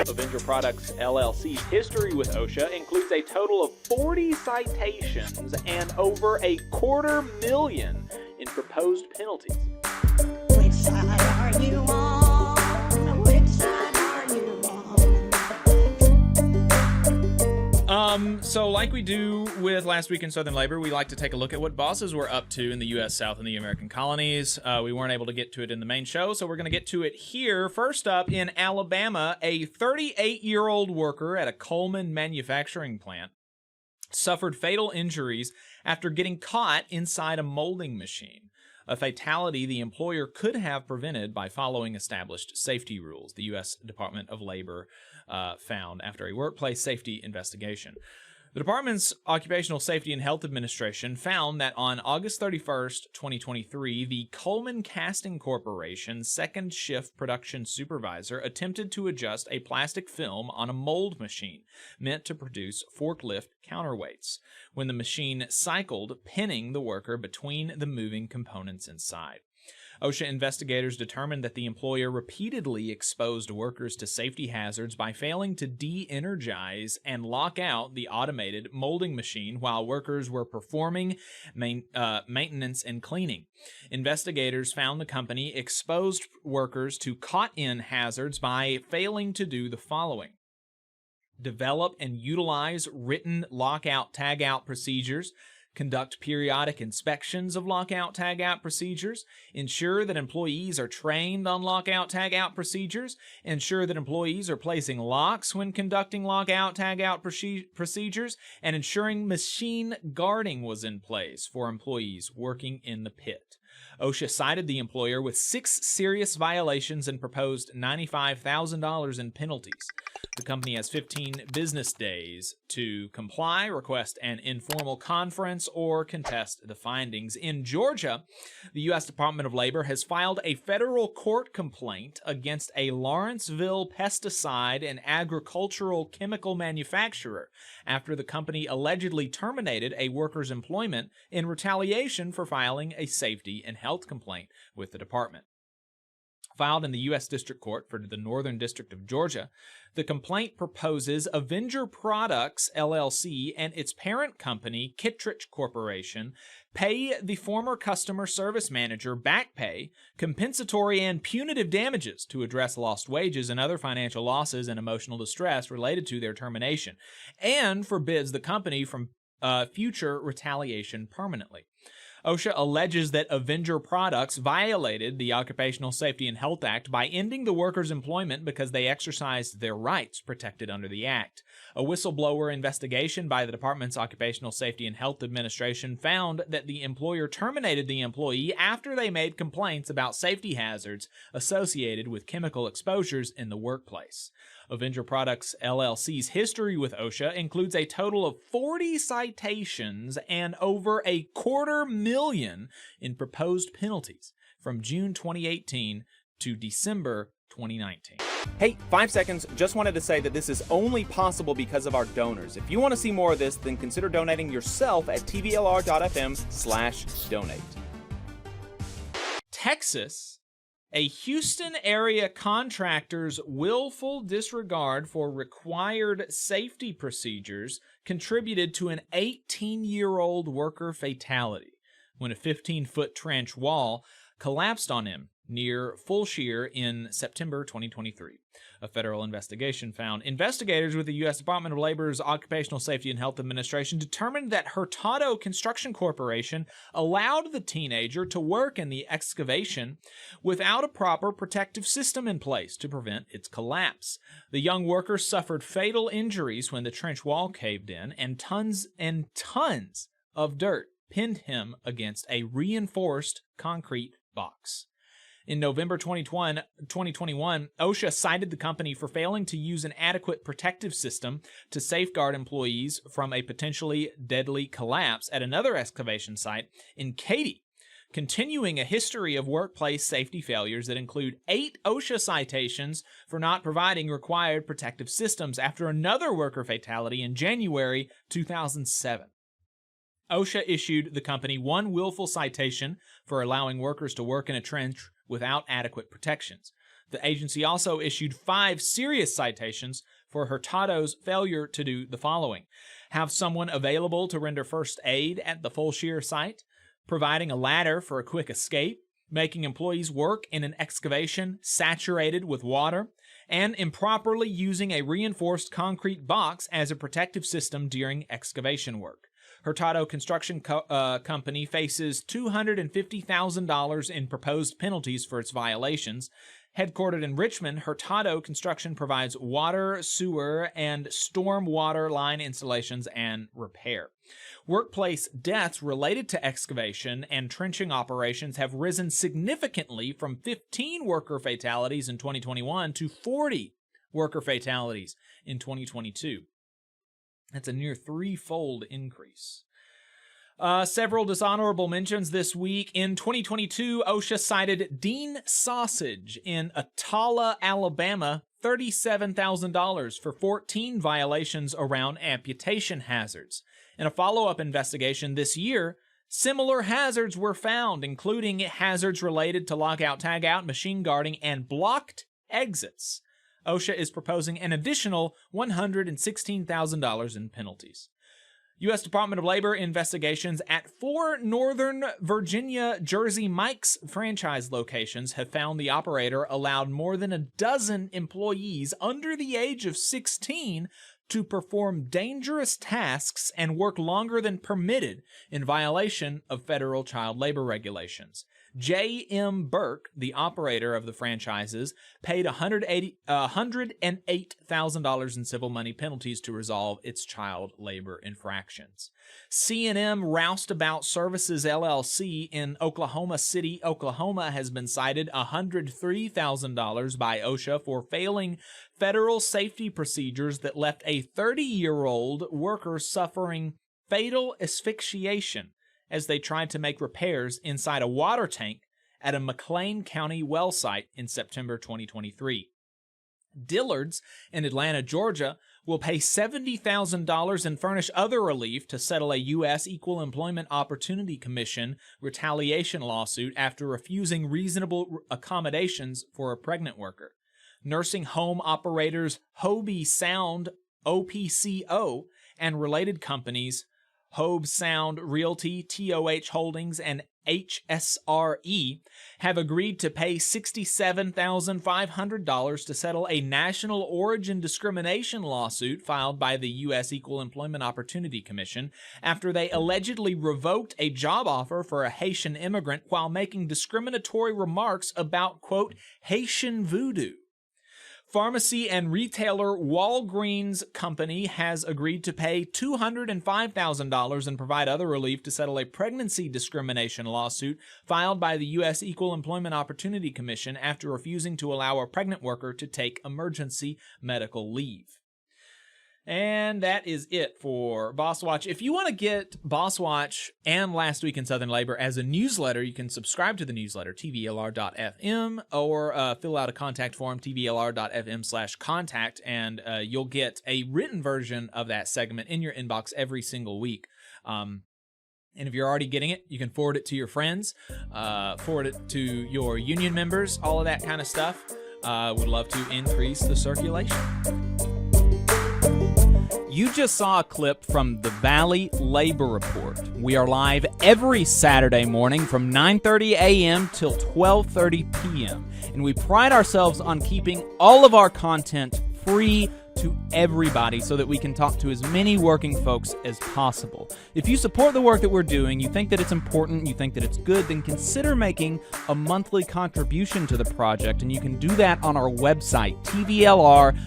Avenger Products LLC's history with OSHA includes a total of 40 citations and over $250,000 in proposed penalties. Which side are you on? Which side are you on? So like we do with Last Week in Southern Labor, we like to take a look at what bosses were up to in the U.S. South and the American colonies. We weren't able to get to it in the main show, so we're going to get to it here. First up, in Alabama, a 38-year-old worker at a Coleman manufacturing plant suffered fatal injuries after getting caught inside a molding machine. A fatality the employer could have prevented by following established safety rules, the U.S. Department of Labor found after a workplace safety investigation. The department's Occupational Safety and Health Administration found that on August 31st, 2023, the Coleman Casting Corporation second shift production supervisor attempted to adjust a plastic film on a mold machine meant to produce forklift counterweights when the machine cycled, pinning the worker between the moving components inside. OSHA investigators determined that the employer repeatedly exposed workers to safety hazards by failing to de-energize and lock out the automated molding machine while workers were performing maintenance and cleaning. Investigators found the company exposed workers to caught-in hazards by failing to do the following: develop and utilize written lockout-tagout procedures, conduct periodic inspections of lockout-tagout procedures, ensure that employees are trained on lockout-tagout procedures, ensure that employees are placing locks when conducting lockout-tagout procedures, and ensuring machine guarding was in place for employees working in the pit. OSHA cited the employer with 6 serious violations and proposed $95,000 in penalties. The company has 15 business days to comply, request an informal conference, or contest the findings. In Georgia, the U.S. Department of Labor has filed a federal court complaint against a Lawrenceville pesticide and agricultural chemical manufacturer after the company allegedly terminated a worker's employment in retaliation for filing a safety and health complaint with the department. Filed in the U.S. District Court for the Northern District of Georgia, the complaint proposes Avenger Products, LLC, and its parent company, Kittredge Corporation, pay the former customer service manager back pay, compensatory and punitive damages to address lost wages and other financial losses and emotional distress related to their termination, and forbids the company from future retaliation permanently. OSHA alleges that Avenger Products violated the Occupational Safety and Health Act by ending the workers' employment because they exercised their rights protected under the Act. A whistleblower investigation by the department's Occupational Safety and Health Administration found that the employer terminated the employee after they made complaints about safety hazards associated with chemical exposures in the workplace. Avenger Products LLC's history with OSHA includes a total of 40 citations and over $250,000 in proposed penalties from June 2018 to December 2019. Hey, 5 seconds. Just wanted to say that this is only possible because of our donors. If you want to see more of this, then consider donating yourself at tvlr.fm/donate. Texas. A Houston area contractor's willful disregard for required safety procedures contributed to an 18-year-old worker fatality when a 15-foot trench wall collapsed on him near Fulshear in September 2023. A federal investigation found investigators with the U.S. Department of Labor's Occupational Safety and Health Administration determined that Hurtado Construction Corporation allowed the teenager to work in the excavation without a proper protective system in place to prevent its collapse. The young worker suffered fatal injuries when the trench wall caved in, and tons of dirt pinned him against a reinforced concrete box. In November 2021, OSHA cited the company for failing to use an adequate protective system to safeguard employees from a potentially deadly collapse at another excavation site in Katy, continuing a history of workplace safety failures that include 8 OSHA citations for not providing required protective systems after another worker fatality in January 2007. OSHA issued the company 1 willful citation for allowing workers to work in a trench without adequate protections. The agency also issued 5 serious citations for Hurtado's failure to do the following: have someone available to render first aid at the full shear site, providing a ladder for a quick escape, making employees work in an excavation saturated with water, and improperly using a reinforced concrete box as a protective system during excavation work. Hurtado Construction Company faces $250,000 in proposed penalties for its violations. Headquartered in Richmond, Hurtado Construction provides water, sewer, and storm water line installations and repair. Workplace deaths related to excavation and trenching operations have risen significantly from 15 worker fatalities in 2021 to 40 worker fatalities in 2022. That's a near 3-fold increase. Several dishonorable mentions this week. In 2022, OSHA cited Dean Sausage in Atala, Alabama, $37,000 for 14 violations around amputation hazards. In a follow-up investigation this year, similar hazards were found, including hazards related to lockout-tagout, machine guarding, and blocked exits. OSHA is proposing an additional $116,000 in penalties. U.S. Department of Labor investigations at 4 Northern Virginia Jersey Mike's franchise locations have found the operator allowed more than a dozen employees under the age of 16 to perform dangerous tasks and work longer than permitted in violation of federal child labor regulations. J.M. Burke, the operator of the franchises, paid $108,000 in civil money penalties to resolve its child labor infractions. C&M Roustabout Services LLC in Oklahoma City, Oklahoma, has been cited $103,000 by OSHA for failing federal safety procedures that left a 30-year-old worker suffering fatal asphyxiation as they tried to make repairs inside a water tank at a McLean County well site in September 2023. Dillard's in Atlanta, Georgia, will pay $70,000 and furnish other relief to settle a U.S. Equal Employment Opportunity Commission retaliation lawsuit after refusing reasonable accommodations for a pregnant worker. Nursing home operators Hobie Sound, OPCO, and related companies Hobe Sound Realty, TOH Holdings, and HSRE have agreed to pay $67,500 to settle a national origin discrimination lawsuit filed by the U.S. Equal Employment Opportunity Commission after they allegedly revoked a job offer for a Haitian immigrant while making discriminatory remarks about, quote, Haitian voodoo. Pharmacy and retailer Walgreens Company has agreed to pay $205,000 and provide other relief to settle a pregnancy discrimination lawsuit filed by the U.S. Equal Employment Opportunity Commission after refusing to allow a pregnant worker to take emergency medical leave. And that is it for Boss Watch. If you want to get Boss Watch and Last Week in Southern Labor as a newsletter, you can subscribe to the newsletter, tvlr.fm, or fill out a contact form, tvlr.fm/contact, and you'll get a written version of that segment in your inbox every single week. And if you're already getting it, you can forward it to your friends, forward it to your union members, all of that kind of stuff. Would love to increase the circulation. You just saw a clip from the Valley Labor Report. We are live every Saturday morning from 9:30 a.m. till 12:30 p.m. And we pride ourselves on keeping all of our content free to everybody so that we can talk to as many working folks as possible. If you support the work that we're doing, you think that it's important, you think that it's good, then consider making a monthly contribution to the project, and you can do that on our website, tvlr.fm.